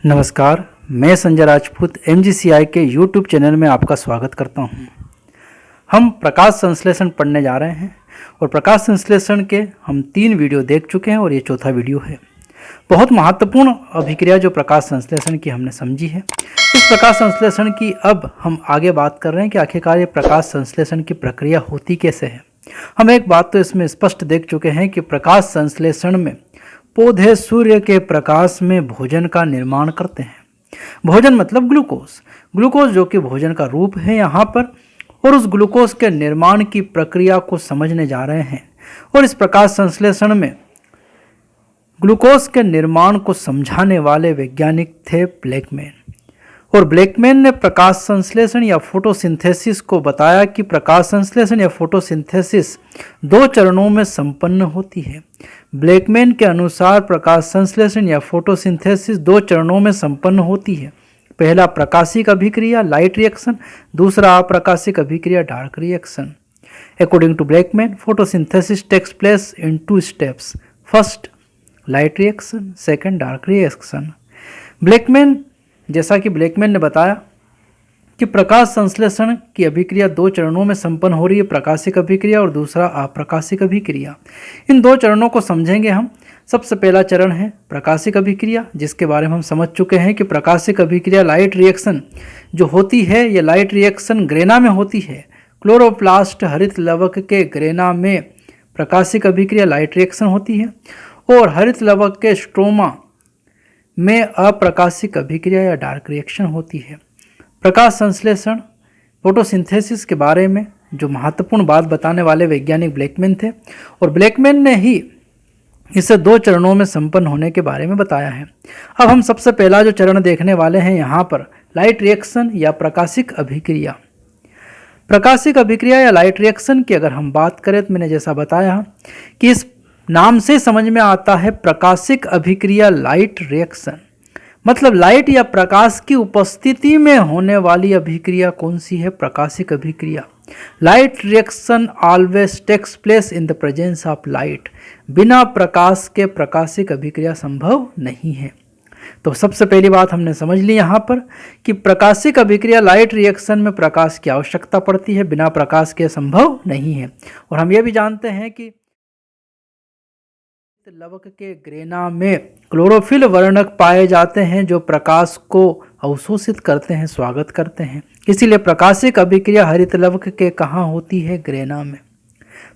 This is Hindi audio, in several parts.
नमस्कार, मैं संजय राजपूत MGCI के YouTube चैनल में आपका स्वागत करता हूं। हम प्रकाश संश्लेषण पढ़ने जा रहे हैं और प्रकाश संश्लेषण के हम 3 वीडियो देख चुके हैं और ये चौथा वीडियो है। बहुत महत्वपूर्ण अभिक्रिया जो प्रकाश संश्लेषण की हमने समझी है। इस प्रकाश संश्लेषण की अब हम आगे बात कर रहे हैं कि आखिरकार ये प्रकाश संश्लेषण की प्रक्रिया होती कैसे है। हम एक बात तो इसमें स्पष्ट देख चुके हैं कि प्रकाश संश्लेषण में पौधे सूर्य के प्रकाश में भोजन का निर्माण करते हैं। भोजन मतलब ग्लूकोज जो कि भोजन का रूप है यहाँ पर, और उस ग्लूकोज के निर्माण की प्रक्रिया को समझने जा रहे हैं। और इस प्रकाश संश्लेषण में ग्लूकोज के निर्माण को समझाने वाले वैज्ञानिक थे ब्लैकमैन। और ब्लैकमैन ने प्रकाश संश्लेषण या फोटोसिंथेसिस को बताया कि प्रकाश संश्लेषण या फोटोसिंथेसिस 2 चरणों में संपन्न होती है। ब्लैकमैन के अनुसार प्रकाश संश्लेषण या फोटोसिंथेसिस 2 चरणों में संपन्न होती है। पहला प्रकाशिक अभिक्रिया लाइट रिएक्शन, दूसरा अप्रकाशिक अभिक्रिया dark reaction. According to Blackman, photosynthesis takes place in 2 steps, first light reaction, second dark reaction. जैसा कि ब्लैकमैन ने बताया कि प्रकाश संश्लेषण की अभिक्रिया 2 चरणों में संपन्न हो रही है, प्रकाशिक अभिक्रिया और दूसरा अप्रकाशिक अभिक्रिया। इन 2 चरणों को समझेंगे हम। सबसे पहला चरण है प्रकाशिक अभिक्रिया, जिसके बारे में हम समझ चुके हैं कि प्रकाशिक अभिक्रिया लाइट रिएक्शन जो होती है, ये लाइट रिएक्शन ग्रेना में होती है। क्लोरोप्लास्ट हरित लवक के ग्रेना में प्रकाशिक अभिक्रिया लाइट रिएक्शन होती है और हरित लवक के स्ट्रोमा में अप्रकाशिक अभिक्रिया या डार्क रिएक्शन होती है। प्रकाश संश्लेषण फोटोसिंथेसिस के बारे में जो महत्वपूर्ण बात बताने वाले वैज्ञानिक ब्लैकमैन थे, और ब्लैकमैन ने ही इसे 2 चरणों में संपन्न होने के बारे में बताया है। अब हम सबसे पहला जो चरण देखने वाले हैं यहाँ पर, लाइट रिएक्शन या प्रकाशिक अभिक्रिया। प्रकाशिक अभिक्रिया या लाइट रिएक्शन की अगर हम बात करें तो मैंने जैसा बताया कि इस नाम से समझ में आता है प्रकाशिक अभिक्रिया लाइट रिएक्शन, मतलब लाइट या प्रकाश की उपस्थिति में होने वाली अभिक्रिया कौन सी है? प्रकाशिक अभिक्रिया। Light reaction always takes place in the presence of light. बिना प्रकाश के प्रकाशिक अभिक्रिया संभव नहीं है। तो सबसे पहली बात हमने समझ ली यहाँ पर कि प्रकाशिक अभिक्रिया लाइट रिएक्शन में प्रकाश की आवश्यकता पड़ती है, बिना प्रकाश के संभव नहीं है। और हम ये भी जानते हैं कि लवक के ग्रेना में क्लोरोफिल वर्णक पाए जाते हैं जो प्रकाश को अवशोषित करते हैं, स्वागत करते हैं। इसीलिए प्रकाशिक अभिक्रिया हरित लवक के कहाँ होती है? ग्रेना में।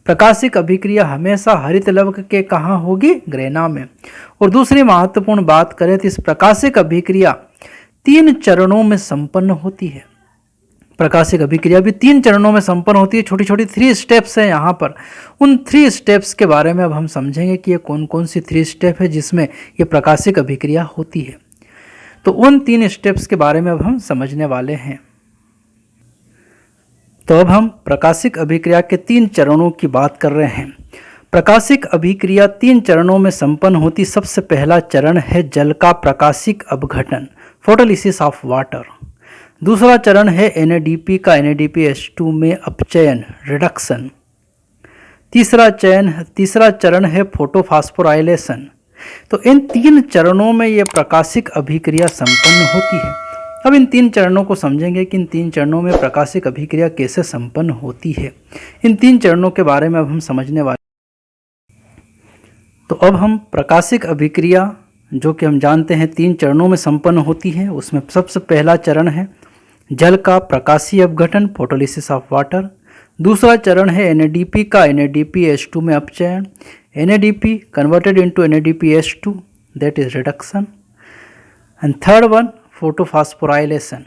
प्रकाशिक अभिक्रिया हमेशा हरित लवक के कहाँ होगी? ग्रेना में। और दूसरी महत्वपूर्ण बात करें तो इस प्रकाशिक अभिक्रिया 3 चरणों में संपन्न होती है। प्रकाशिक अभिक्रिया भी 3 चरणों में संपन्न होती है। छोटी छोटी 3 स्टेप्स हैं यहाँ पर। उन 3 स्टेप्स के बारे में अब हम समझेंगे कि ये कौन कौन सी 3 स्टेप है जिसमें ये प्रकाशिक अभिक्रिया होती है। तो उन 3 स्टेप्स के बारे में अब हम समझने वाले हैं। तो अब हम प्रकाशिक अभिक्रिया के 3 चरणों की बात कर रहे हैं। प्रकाशिक अभिक्रिया 3 चरणों में संपन्न होती। सबसे पहला चरण है जल का प्रकाशिक अपघटन, फोटोलिसिस ऑफ वाटर। दूसरा चरण है NADP का NADPH2 में अपचयन, रिडक्शन। तीसरा चरण है फोटोफॉस्फोराइलेशन। तो इन 3 चरणों में ये प्रकाशिक अभिक्रिया संपन्न होती है। अब इन 3 चरणों को समझेंगे कि इन 3 चरणों में प्रकाशिक अभिक्रिया कैसे संपन्न होती है। इन 3 चरणों के बारे में अब हम समझने वाले। तो अब हम प्रकाशिक अभिक्रिया जो कि हम जानते हैं 3 चरणों में संपन्न होती है, उसमें सबसे पहला चरण है जल का प्रकाशीय अपघटन, फोटोलिसिस ऑफ वाटर। दूसरा चरण है NADP का NADPH2 में अपचयन, NADP converted into NADPH2, that is reduction. And third one photophosphorylation.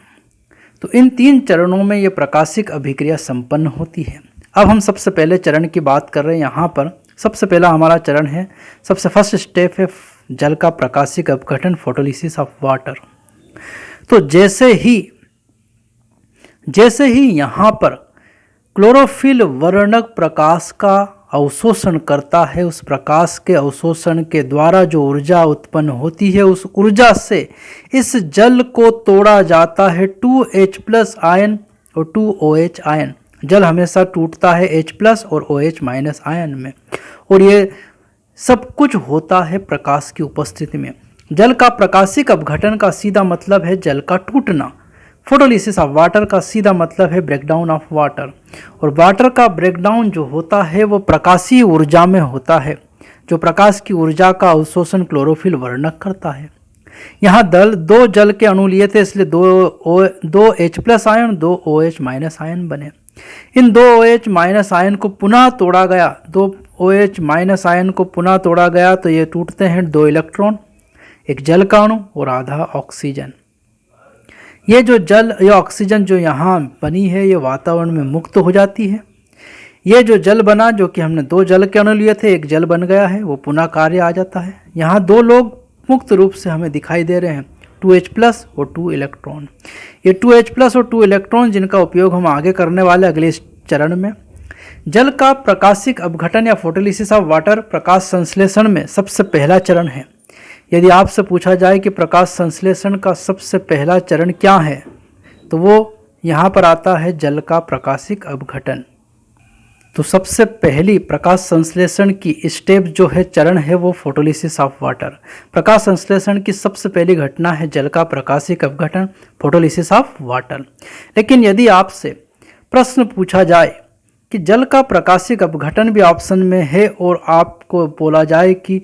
तो इन 3 चरणों में ये प्रकाशिक अभिक्रिया संपन्न होती है। अब हम सबसे पहले चरण की बात कर रहे हैं यहाँ पर। सबसे पहला हमारा चरण है, सबसे फर्स्ट स्टेप है जल का प्रकाशिक अपघटन, फोटोलिसिस ऑफ वाटर। तो जैसे ही यहाँ पर क्लोरोफिल वर्णक प्रकाश का अवशोषण करता है, उस प्रकाश के अवशोषण के द्वारा जो ऊर्जा उत्पन्न होती है, उस ऊर्जा से इस जल को तोड़ा जाता है 2H+ आयन और 2OH आयन। जल हमेशा टूटता है H+ और OH- आयन में, और ये सब कुछ होता है प्रकाश की उपस्थिति में। जल का प्रकाशिक अपघटन का सीधा मतलब है जल का टूटना। फोटोलिसिस ऑफ वाटर का सीधा मतलब है ब्रेकडाउन ऑफ वाटर। और वाटर का ब्रेकडाउन जो होता है वो प्रकाशीय ऊर्जा में होता है, जो प्रकाश की ऊर्जा का अवशोषण क्लोरोफिल वर्णक करता है। यहाँ दो जल के अणु लिए थे, इसलिए दो H+ आयन, दो OH- आयन बने। इन दो OH- आयन को पुनः तोड़ा गया, दो OH- आयन को पुनः तोड़ा गया तो ये टूटते हैं 2 इलेक्ट्रॉन, एक जल का अणु और आधा ऑक्सीजन। ये ऑक्सीजन जो यहाँ बनी है ये वातावरण में मुक्त हो जाती है। ये जो जल बना, जो कि हमने 2 जल के अणु लिए थे, एक जल बन गया है, वो पुनः कार्य आ जाता है। यहाँ 2 लोग मुक्त रूप से हमें दिखाई दे रहे हैं, 2H+ और 2 इलेक्ट्रॉन। ये 2H+ और 2 इलेक्ट्रॉन जिनका उपयोग हम आगे करने वाले अगले चरण में। जल का प्रकाशिक अपघटन या फोटोलिसिस ऑफ वाटर प्रकाश संश्लेषण में सबसे पहला चरण है। यदि आपसे पूछा जाए कि प्रकाश संश्लेषण का सबसे पहला चरण क्या है, तो वो यहाँ पर आता है जल का प्रकाशिक अपघटन। तो सबसे पहली प्रकाश संश्लेषण की स्टेप जो है, चरण है, वो फोटोलिसिस ऑफ वाटर। प्रकाश संश्लेषण की सबसे पहली घटना है जल का प्रकाशिक अपघटन, फोटोलिसिस ऑफ वाटर। लेकिन यदि आपसे प्रश्न पूछा जाए कि जल का प्रकाशिक अपघटन भी ऑप्शन में है और आपको बोला जाए कि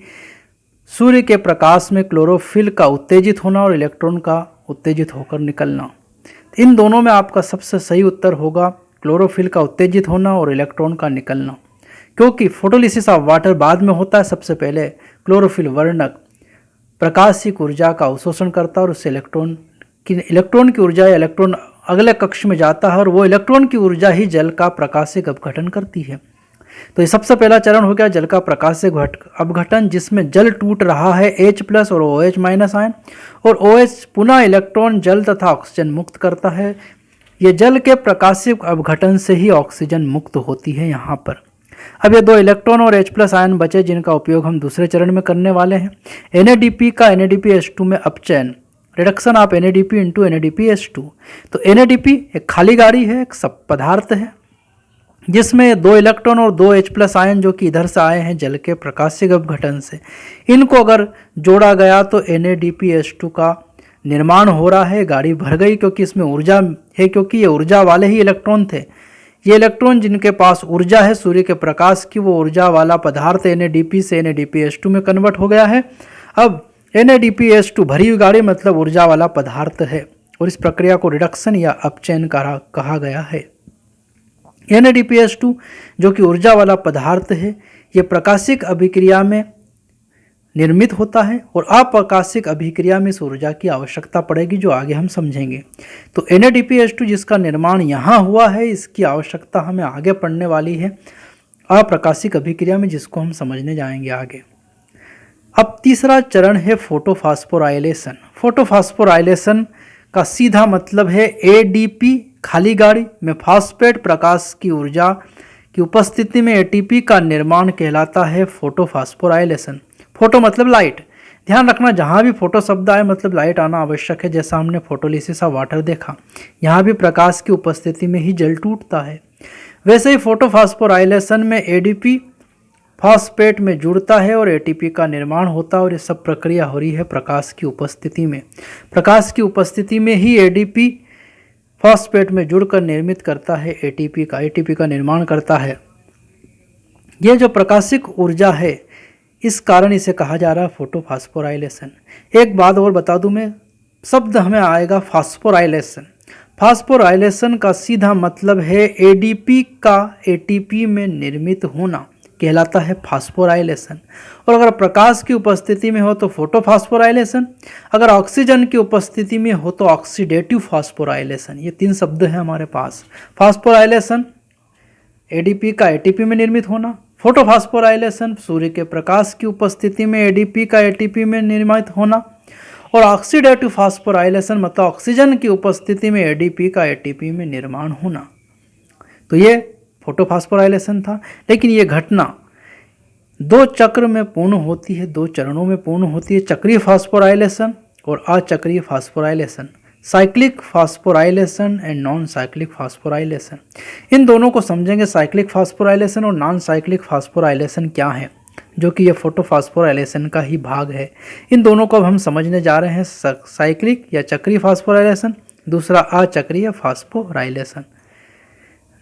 सूर्य के प्रकाश में क्लोरोफिल का उत्तेजित होना और इलेक्ट्रॉन का उत्तेजित होकर निकलना, इन दोनों में आपका सबसे सही उत्तर होगा क्लोरोफिल का उत्तेजित होना और इलेक्ट्रॉन का निकलना। क्योंकि फोटोलिसिस ऑफ वाटर बाद में होता है, सबसे पहले क्लोरोफिल वर्णक प्रकाशिक ऊर्जा का अवशोषण करता है और उससे इलेक्ट्रॉन की ऊर्जा या इलेक्ट्रॉन अगले कक्ष में जाता है और वो इलेक्ट्रॉन की ऊर्जा ही जल का प्रकाशिक अपघटन करती है। तो ये सबसे पहला चरण हो गया जल का प्रकाशिक अपघटन, जिसमें जल टूट रहा है H+ और OH- आयन, और OH पुनः इलेक्ट्रॉन जल तथा ऑक्सीजन मुक्त करता है। ये जल के प्रकाशिक अपघटन से ही ऑक्सीजन मुक्त होती है यहाँ पर। अब ये 2 इलेक्ट्रॉन और H+ आयन बचे, जिनका उपयोग हम दूसरे चरण में करने वाले हैं। NADP का NADPH2 में अपचयन, reduction of NADP into NADPH2। तो NADP एक खाली गाड़ी है, एक सब पदार्थ है, जिसमें 2 इलेक्ट्रॉन और 2 H+ आयन जो कि इधर से आए हैं जल के प्रकाशिक अपघटन से, इनको अगर जोड़ा गया तो NADPH2 का निर्माण हो रहा है। गाड़ी भर गई क्योंकि इसमें ऊर्जा है, क्योंकि ये ऊर्जा वाले ही इलेक्ट्रॉन थे। ये इलेक्ट्रॉन जिनके पास ऊर्जा है सूर्य के प्रकाश की, वो ऊर्जा वाला पदार्थ NADP से NADPH2 में कन्वर्ट हो गया है। अब NADPH2 भरी हुई गाड़ी मतलब ऊर्जा वाला पदार्थ है, और इस प्रक्रिया को रिडक्शन या अपचयन कहा गया है। NADPH2 जो कि ऊर्जा वाला पदार्थ है, ये प्रकाशिक अभिक्रिया में निर्मित होता है और अप्रकाशिक अभिक्रिया में इस ऊर्जा की आवश्यकता पड़ेगी, जो आगे हम समझेंगे। तो NADPH2 जिसका निर्माण यहाँ हुआ है, इसकी आवश्यकता हमें आगे पड़ने वाली है अप्रकाशिक अभिक्रिया में, जिसको हम समझने जाएंगे आगे। अब तीसरा चरण है फोटोफॉस्फोराइलेशन। फोटोफॉस्फोराइलेशन का सीधा मतलब है ADP खाली गाड़ी में फॉस्फेट प्रकाश की ऊर्जा की उपस्थिति में ATP का निर्माण कहलाता है फोटोफॉस्फोराइलेशन। फोटो मतलब लाइट, ध्यान रखना जहाँ भी फोटो शब्द आए मतलब लाइट आना आवश्यक है। जैसा हमने फोटोलिसिस ऑफ वाटर देखा, यहाँ भी प्रकाश की उपस्थिति में ही जल टूटता है। वैसे ही फोटोफॉस्फोराइलेशन में ADP फॉस्फेट में जुड़ता है और ATP का निर्माण होता है, और ये सब प्रक्रिया हो रही है प्रकाश की उपस्थिति में। प्रकाश की उपस्थिति में ही ADP फॉस्फेट में जुड़कर निर्मित करता है ATP का निर्माण करता है। ये जो प्रकाशिक ऊर्जा है, इस कारण इसे कहा जा रहा है फोटोफॉस्फोराइलेशन। एक बात और बता दूं मैं, शब्द हमें आएगा फास्फोराइलेशन। फास्फोराइलेशन का सीधा मतलब है ADP का ATP में निर्मित होना, कहलाता है फास्फोराइलेशन। और अगर प्रकाश की उपस्थिति में हो तो फोटोफॉस्फोराइलेशन, अगर ऑक्सीजन की उपस्थिति में हो तो ऑक्सीडेटिव फास्फोराइलेशन। ये 3 शब्द हैं हमारे पास। फास्फोराइलेशन ADP का ATP में निर्मित होना, फोटोफॉस्फोराइलेशन सूर्य के प्रकाश की उपस्थिति में ADP का ATP में निर्मित होना, और ऑक्सीडेटिव फास्फोराइलेशन मतलब ऑक्सीजन की उपस्थिति में ADP का ATP में निर्माण होना। तो ये फोटोफॉस्फोराइलेशन था। लेकिन ये घटना 2 चक्र में पूर्ण होती है, 2 चरणों में पूर्ण होती है, चक्रीय फास्फोराइलेशन और अचक्रीय phosphorylation, cyclic phosphorylation and non cyclic phosphorylation. इन दोनों को समझेंगे, साइक्लिक फास्फोराइलेशन और नॉन साइक्लिक फास्फोराइलेशन क्या है। जो कि ये फोटोफॉस्फोराइलेशन का ही भाग है। इन दोनों को अब हम समझने जा रहे हैं, साइक्लिक या चक्रीय फास्फोराइलेशन, दूसरा अचक्रीय फास्फोराइलेशन।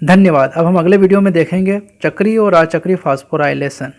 धन्यवाद। अब हम अगले वीडियो में देखेंगे चक्रीय और अचक्रीय फास्फोराइलेशन।